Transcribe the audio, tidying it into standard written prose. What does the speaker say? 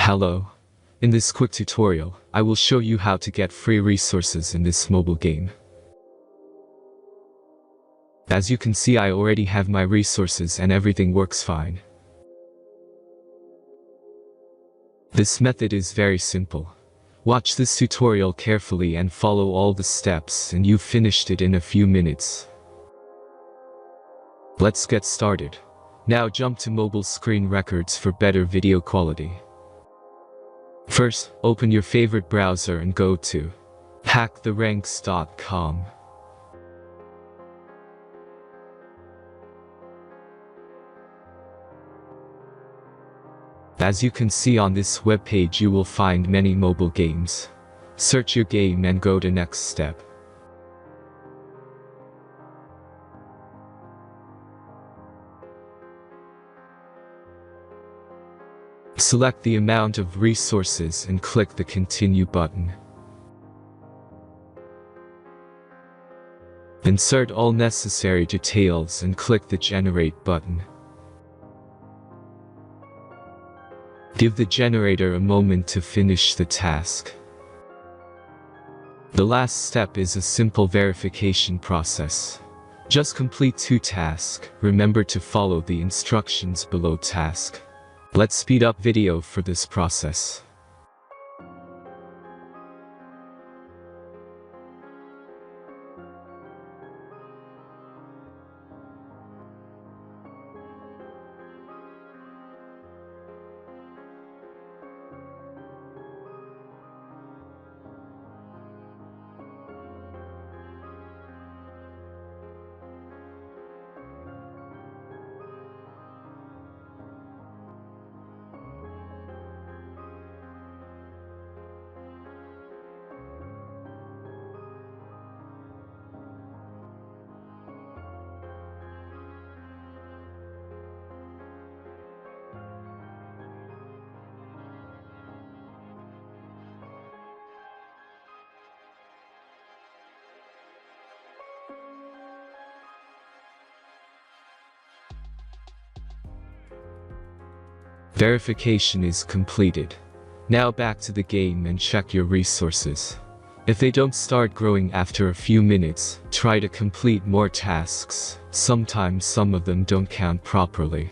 Hello. In this quick tutorial, I will show you how to get free resources in this mobile game. As you can see, I already have my resources and everything works fine. This method is very simple. Watch this tutorial carefully and follow all the steps and you've finished it in a few minutes. Let's get started. Now jump to mobile screen records for better video quality. First, open your favorite browser and go to hacktheranks.com. As you can see on this webpage, you will find many mobile games. Search your game and go to next step. Select the amount of resources and click the Continue button. Insert all necessary details and click the Generate button. Give the generator a moment to finish the task. The last step is a simple verification process. Just complete 2 tasks. Remember to follow the instructions below task. Let's speed up video for this process. Verification is completed. Now back to the game and check your resources. If they don't start growing after a few minutes, try to complete more tasks. Sometimes some of them don't count properly.